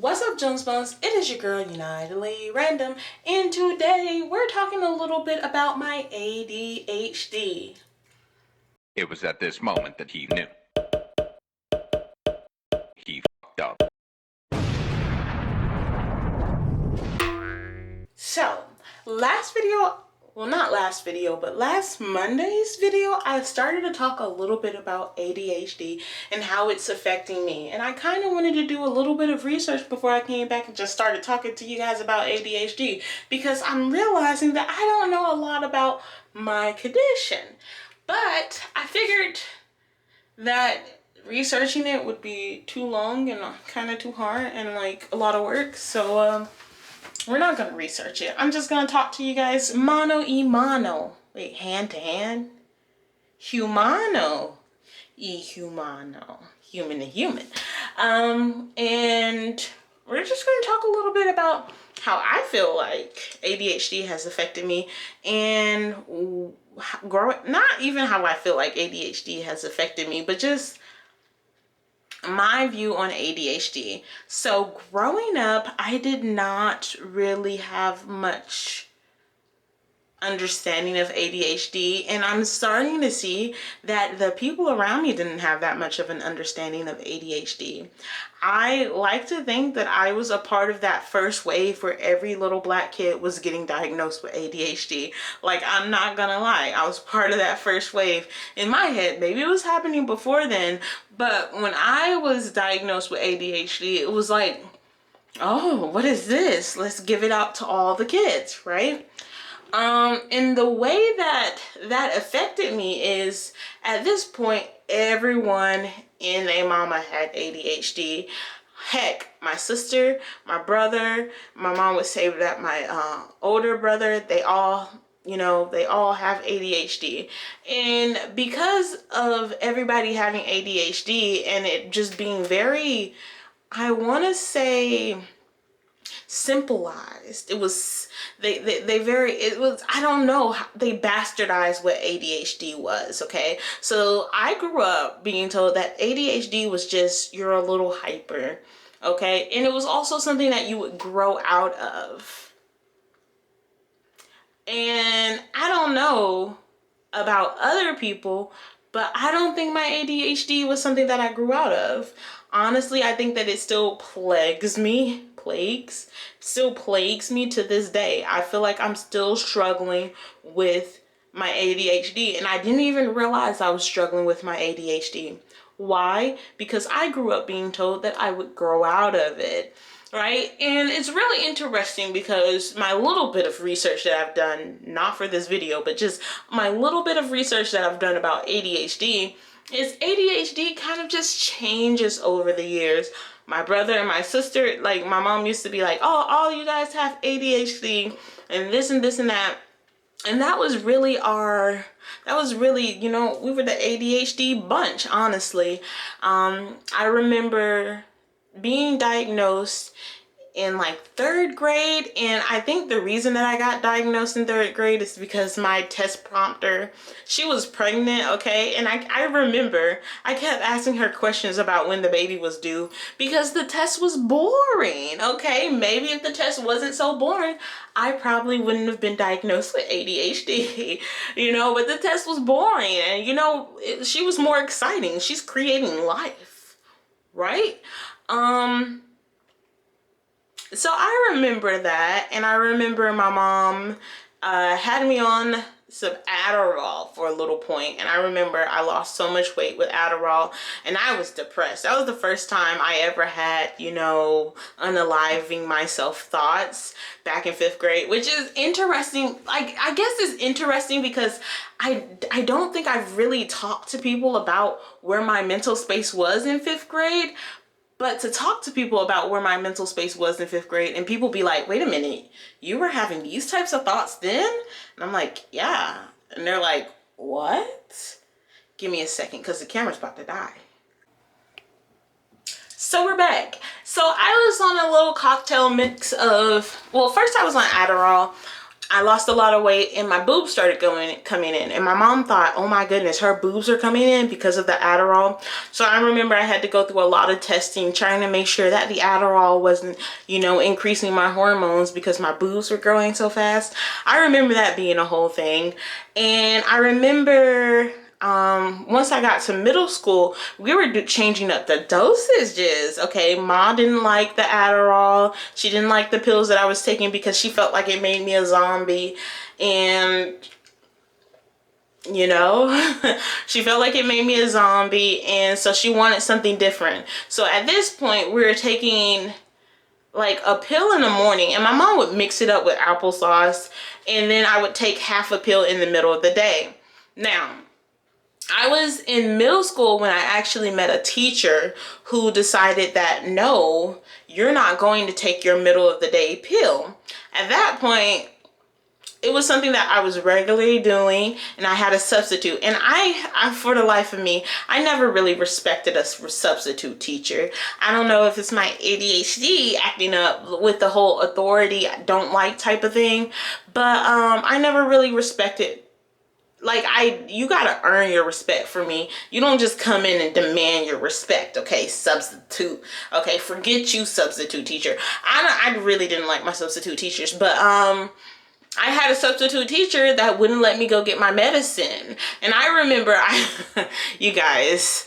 What's up, Jones Bones? It is your girl, Unitedly Random, and today we're talking a little bit about my ADHD. It was at this moment that he knew. He fucked up. So, last video, well, not last video, but last Monday's video, I started to talk a little bit about ADHD and how it's affecting me. And I kind of wanted to do a little bit of research before I came back and just started talking to you guys about ADHD, because I'm realizing that I don't know a lot about my condition. But I figured that researching it would be too long and kind of too hard and like a lot of work. So, we're not going to research it. I'm just going to talk to you guys mano y mano. Wait, hand to hand? Humano y humano. Human to human. And we're just going to talk a little bit about how I feel like ADHD has affected me, and not even how I feel like ADHD has affected me, but just my view on ADHD. So growing up, I did not really have much understanding of ADHD, and I'm starting to see that the people around me didn't have that much of an understanding of ADHD. I like to think that I was a part of that first wave where every little black kid was getting diagnosed with ADHD. Like, I'm not gonna lie, I was part of that first wave. In my head, maybe it was happening before then, but when I was diagnosed with ADHD, it was like, oh, what is this? Let's give it out to all the kids, right? And the way that affected me is, at this point, everyone in their mama had ADHD. Heck, my sister, my brother, my mom would say that my older brother, they all have ADHD. And because of everybody having ADHD and it just being very, I want to say, simplified. It was I don't know, they bastardized what ADHD was. Okay, so I grew up being told that ADHD was just, you're a little hyper. Okay, and it was also something that you would grow out of. And I don't know about other people, but I don't think my ADHD was something that I grew out of. Honestly, I think that it still plagues me to this day. I feel like I'm still struggling with my ADHD, and I didn't even realize I was struggling with my ADHD. Why? Because I grew up being told that I would grow out of it, right? And it's really interesting because my little bit of research that I've done, not for this video, but just my little bit of research that I've done about ADHD, is ADHD kind of just changes over the years. My brother and my sister, like, my mom used to be like, oh, all you guys have ADHD and this and this and that. And that was really, we were the ADHD bunch, honestly. I remember being diagnosed in like third grade, and I think the reason that I got diagnosed in third grade is because my test prompter, she was pregnant, okay, and I remember I kept asking her questions about when the baby was due because the test was boring. Okay, maybe if the test wasn't so boring, I probably wouldn't have been diagnosed with ADHD, but the test was boring, and she was more exciting. She's creating life, right? So I remember that, and I remember my mom had me on some Adderall for a little point, and I remember I lost so much weight with Adderall, and I was depressed. That was the first time I ever had, unaliving myself thoughts back in 5th grade, which is interesting. Like, I guess it's interesting because I don't think I've really talked to people about where my mental space was in 5th grade. But to talk to people about where my mental space was in 5th grade, and people be like, wait a minute, you were having these types of thoughts then? And I'm like, yeah. And they're like, what? Give me a second, because the camera's about to die. So we're back. So I was on a little cocktail mix of, well, first I was on Adderall. I lost a lot of weight and my boobs started coming in, and my mom thought, oh my goodness, her boobs are coming in because of the Adderall. So I remember I had to go through a lot of testing trying to make sure that the Adderall wasn't, you know, increasing my hormones because my boobs were growing so fast. I remember that being a whole thing. And I remember once I got to middle school, we were changing up the dosages. Okay, Ma didn't like the Adderall. She didn't like the pills that I was taking because she felt like it made me a zombie. And you know, she felt like it made me a zombie, and so she wanted something different. So at this point, we were taking like a pill in the morning, and my mom would mix it up with applesauce, and then I would take half a pill in the middle of the day. Now, I was in middle school when I actually met a teacher who decided that no, you're not going to take your middle of the day pill. At that point, it was something that I was regularly doing, and I had a substitute. And I for the life of me, I never really respected a substitute teacher. I don't know if it's my ADHD acting up with the whole authority, don't like type of thing, but I never really respected. Like, you gotta earn your respect for me. You don't just come in and demand your respect, okay, substitute. Okay, forget you, substitute teacher. I really didn't like my substitute teachers, but I had a substitute teacher that wouldn't let me go get my medicine. And I remember, you guys,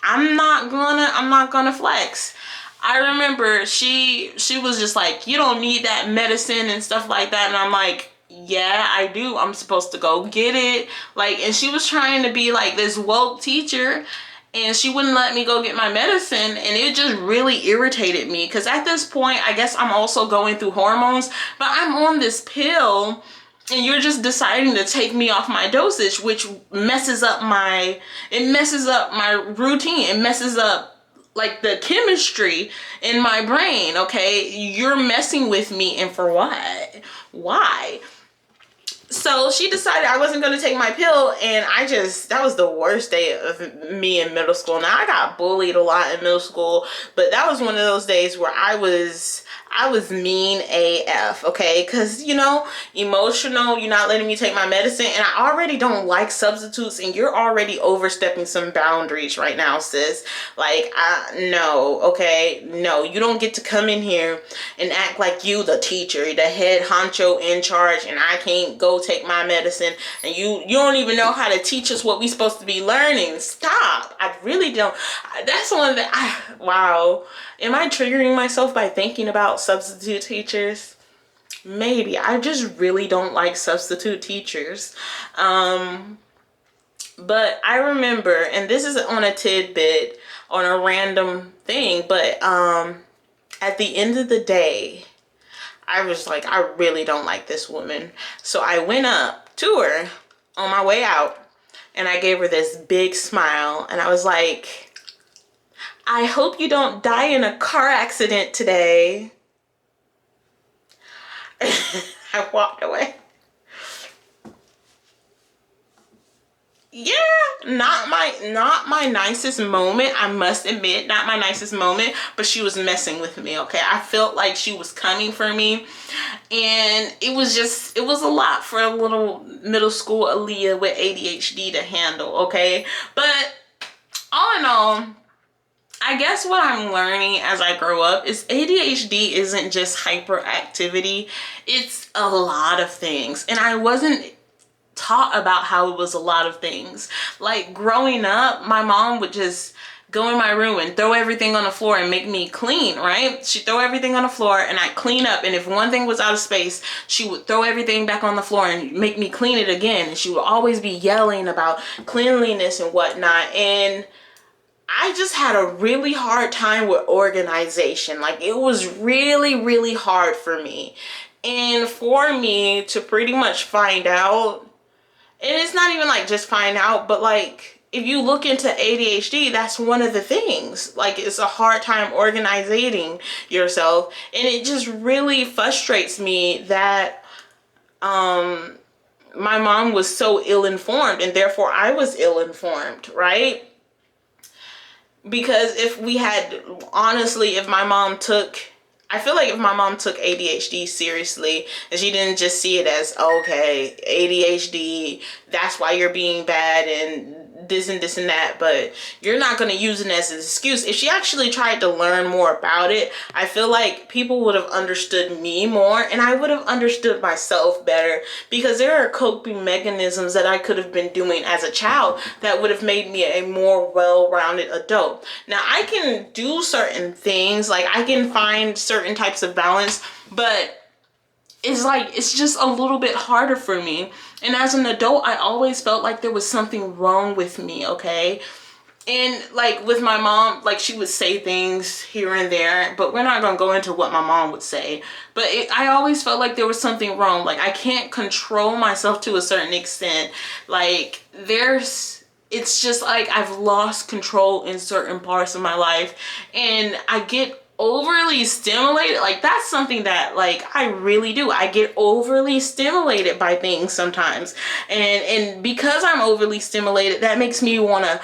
I'm not gonna flex. I remember she was just like, you don't need that medicine and stuff like that. And I'm like, yeah, I do. I'm supposed to go get it. Like, and she was trying to be like this woke teacher, and she wouldn't let me go get my medicine, and it just really irritated me because at this point, I guess I'm also going through hormones, but I'm on this pill, and you're just deciding to take me off my dosage, which messes up my routine. It messes up like the chemistry in my brain. Okay, you're messing with me, and for what? Why? So she decided I wasn't going to take my pill, and that was the worst day of me in middle school. Now, I got bullied a lot in middle school, but that was one of those days where I was mean AF, okay? Because, you know, emotional, you're not letting me take my medicine, and I already don't like substitutes, and you're already overstepping some boundaries right now, sis. Like, no, okay? No, you don't get to come in here and act like you the teacher, the head honcho in charge, and I can't go take my medicine, and you don't even know how to teach us what we supposed to be learning. Stop. I really don't. That's one that wow. Am I triggering myself by thinking about substitute teachers? Maybe. I just really don't like substitute teachers. But I remember, and this is on a tidbit, on a random thing, but at the end of the day, I was like, I really don't like this woman. So I went up to her on my way out, and I gave her this big smile, and I was like, I hope you don't die in a car accident today. I walked away. Yeah, not my nicest moment, I must admit, not my nicest moment, but she was messing with me, okay? I felt like she was coming for me, and it was a lot for a little middle school Alia with ADHD to handle, okay? But all in all, I guess what I'm learning as I grow up is ADHD isn't just hyperactivity, it's a lot of things, and I wasn't taught about how it was a lot of things. Like, growing up, my mom would just go in my room and throw everything on the floor and make me clean, right? She'd throw everything on the floor and I'd clean up, and if one thing was out of space, she would throw everything back on the floor and make me clean it again, and she would always be yelling about cleanliness and whatnot, and I just had a really hard time with organization. Like, it was really, really hard for me. And for me to pretty much find out, and it's not even like just find out, but like, if you look into ADHD, that's one of the things. Like, it's a hard time organizing yourself. And it just really frustrates me that my mom was so ill-informed, and therefore I was ill-informed, right? Because if my mom took I feel like if my mom took ADHD seriously and she didn't just see it as, okay, ADHD, that's why you're being bad and this and that, but you're not going to use it as an excuse. If she actually tried to learn more about it, I feel like people would have understood me more, and I would have understood myself better, because there are coping mechanisms that I could have been doing as a child that would have made me a more well-rounded adult. Now, I can do certain things, like I can find certain types of balance, but it's just a little bit harder for me. And as an adult, I always felt like there was something wrong with me, okay? And like with my mom, like she would say things here and there, but we're not gonna go into what my mom would say. But I always felt like there was something wrong. Like I can't control myself to a certain extent. Like it's just like I've lost control in certain parts of my life, and I get overly stimulated. Like that's something that like I really do. I get overly stimulated by things sometimes, and because I'm overly stimulated, that makes me want to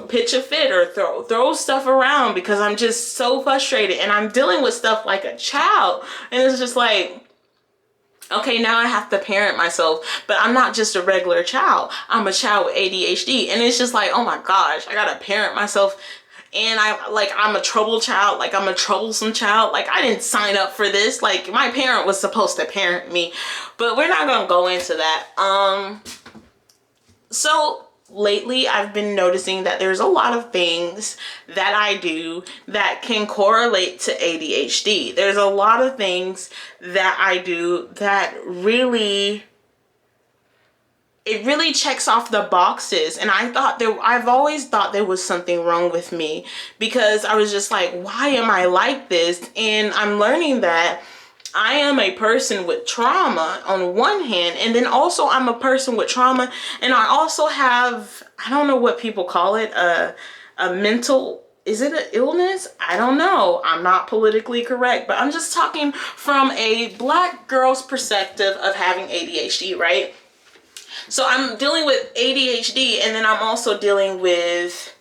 pitch a fit or throw stuff around, because I'm just so frustrated and I'm dealing with stuff like a child, and it's just like, okay, now I have to parent myself, but I'm not just a regular child. I'm a child with ADHD, and it's just like, oh my gosh, I gotta parent myself, and I'm a troubled child, like I'm a troublesome child, like I didn't sign up for this, like my parent was supposed to parent me, but we're not gonna go into that. So lately I've been noticing that there's a lot of things that I do that can correlate to ADHD. There's a lot of things that I do that really checks off the boxes, and I've always thought there was something wrong with me, because I was just like, why am I like this? And I'm learning that I am a person with trauma on one hand, and then also I'm a person with trauma, and I also have, I don't know what people call it, a mental, is it an illness? I don't know. I'm not politically correct, but I'm just talking from a Black girl's perspective of having ADHD, right? So I'm dealing with ADHD, and then I'm also dealing with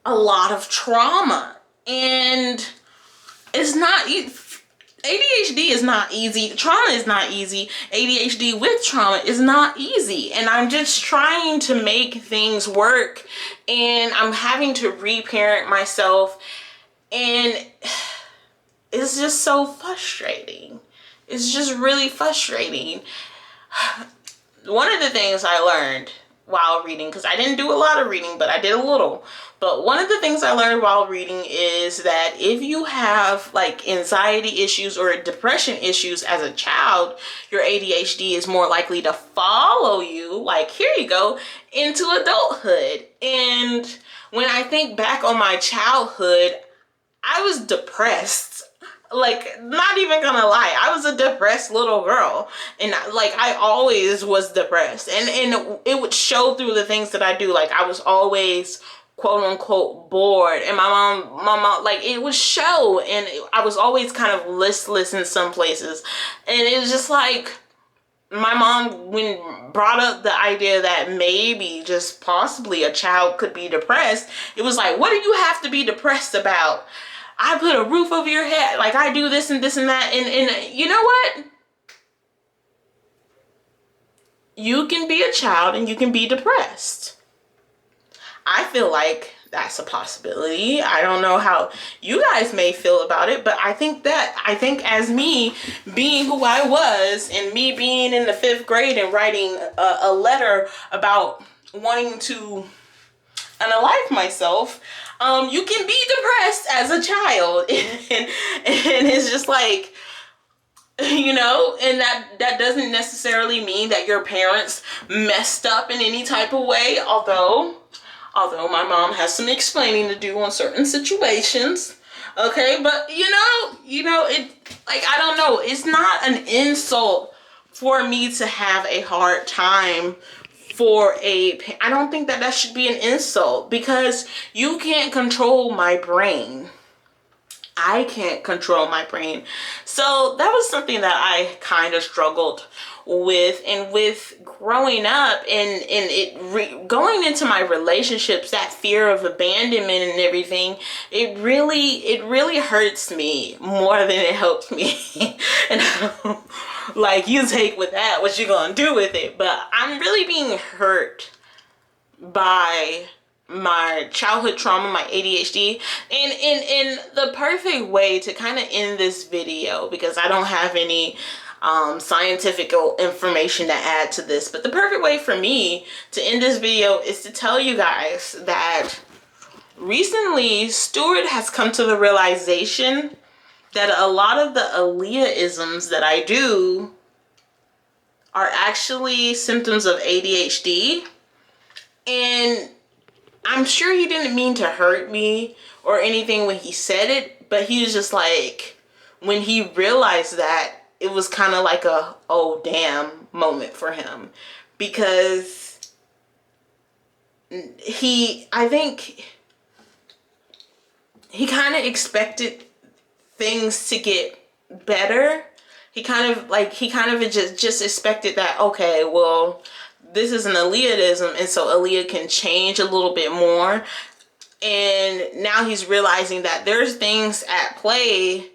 a lot of trauma, and it's not ADHD is not easy. Trauma is not easy. ADHD with trauma is not easy. And I'm just trying to make things work, and I'm having to reparent myself, and it's just so frustrating. It's just really frustrating. One of the things I learned while reading, because I didn't do a lot of reading, but I did a little. But one of the things I learned while reading is that if you have like anxiety issues or depression issues as a child, your ADHD is more likely to follow you, like here you go, into adulthood. And when I think back on my childhood, I was depressed. Like, not even gonna lie, I was a depressed little girl, and like I always was depressed, and it would show through the things that I do. Like I was always quote unquote bored, and my mom, like it would show, and I was always kind of listless in some places, and it was just like my mom when brought up the idea that maybe just possibly a child could be depressed. It was like, what do you have to be depressed about? I put a roof over your head, like I do this and that, and you know what? You can be a child and you can be depressed. I feel like that's a possibility. I don't know how you guys may feel about it, but I think as me being who I was, and me being in the 5th grade and writing a letter about wanting to unalive myself, you can be depressed as a child, and it's just like, you know, and that doesn't necessarily mean that your parents messed up in any type of way, although my mom has some explaining to do on certain situations, okay, but you know, it, like, I don't know, it's not an insult for me to have a hard time I don't think that should be an insult, because you can't control my brain. I can't control my brain. So that was something that I kind of struggled with, and with growing up and going into my relationships, that fear of abandonment and everything, it really hurts me more than it helps me. And like, you take with that what you gonna do with it. But I'm really being hurt by my childhood trauma, my ADHD, and in the perfect way to kind of end this video, because I don't have any scientific information to add to this, but the perfect way for me to end this video is to tell you guys that recently Stuart has come to the realization that a lot of the Alia-isms that I do are actually symptoms of ADHD. And I'm sure he didn't mean to hurt me or anything when he said it, but he was just like, when he realized that, it was kind of like a, oh damn moment for him, because I think he kind of expected things to get better. He kind of just expected that, okay, well, this is an Aaliyah-ism, and so Aaliyah can change a little bit more. And now he's realizing that there's things at play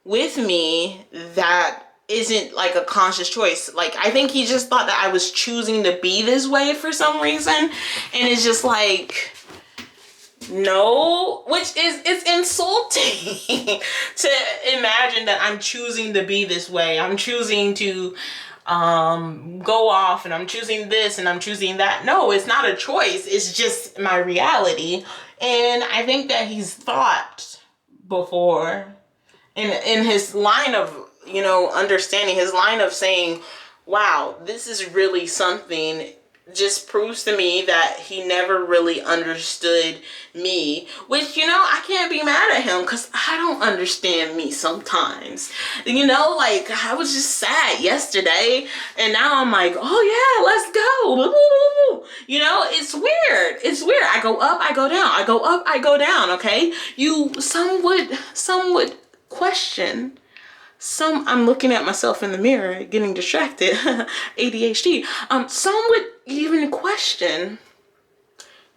with me that isn't like a conscious choice. Like, I think he just thought that I was choosing to be this way for some reason. And it's just like, no, which is, it's insulting to imagine that I'm choosing to be this way. I'm choosing to go off, and I'm choosing this, and I'm choosing that. No, it's not a choice. It's just my reality. And I think that he's thought before, in his line of, understanding, his line of saying, wow, this is really something, just proves to me that he never really understood me, which, I can't be mad at him, because I don't understand me sometimes. Like, I was just sad yesterday, and now I'm like, oh yeah, let's go. It's weird. I go up, I go down. I go up, I go down, okay? Some would question, I'm looking at myself in the mirror, getting distracted, ADHD. Some would even question,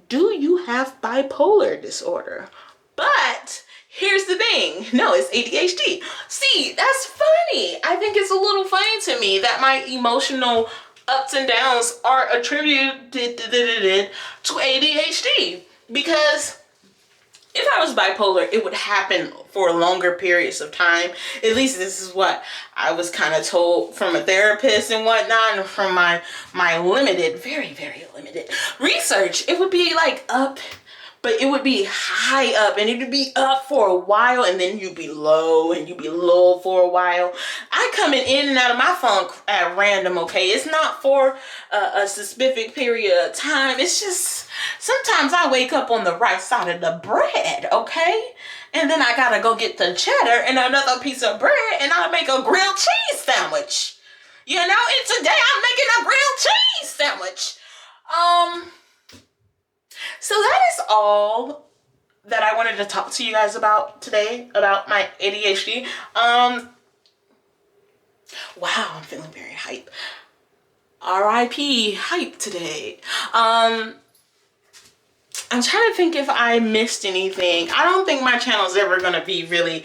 do you have bipolar disorder? But here's the thing, no, it's ADHD. See, that's funny. I think it's a little funny to me that my emotional ups and downs are attributed to ADHD, because if I was bipolar, it would happen for longer periods of time. At least this is what I was kind of told from a therapist and whatnot, and from my limited, very, very limited research. It would be like up, but it would be high up, and it would be up for a while, and then you'd be low, and you'd be low for a while. I coming in and out of my phone at random, okay? It's not for a specific period of time. It's just, sometimes I wake up on the right side of the bread, okay? And then I gotta go get the cheddar and another piece of bread, and I'll make a grilled cheese sandwich. And today I'm making a grilled cheese sandwich. So that is all that I wanted to talk to you guys about today, about my ADHD. Wow, I'm feeling very hype. R.I.P. hype today. I'm trying to think if I missed anything. I don't think my channel is ever going to be really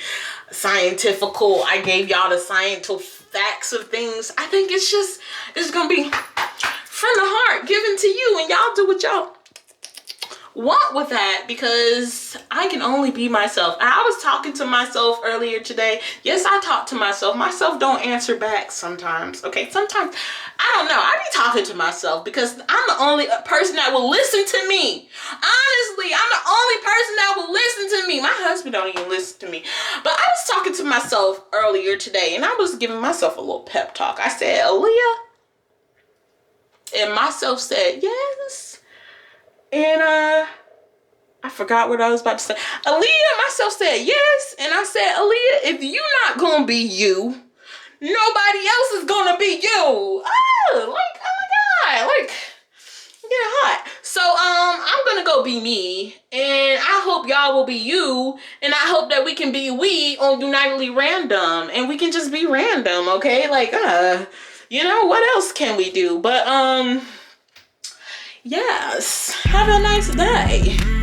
scientifical. I gave y'all the scientific facts of things. I think it's going to be from the heart, given to you, and y'all do what y'all want with that, because I can only be myself. I was talking to myself earlier today. Yes, I talk to myself. Myself don't answer back sometimes. Okay, sometimes, I don't know. I be talking to myself because I'm the only person that will listen to me. Honestly, I'm the only person that will listen to me. My husband don't even listen to me. But I was talking to myself earlier today, and I was giving myself a little pep talk. I said, Aaliyah, and myself said, yes. And I forgot what I was about to say. Aaliyah, myself said yes. And I said, Aaliyah, if you not gonna be you, nobody else is gonna be you. Oh my God. Like, hot. So I'm gonna go be me, and I hope y'all will be you, and I hope that we can be we on Do Not Really Random, and we can just be random, okay? Like you know, what else can we do? But yes, have a nice day.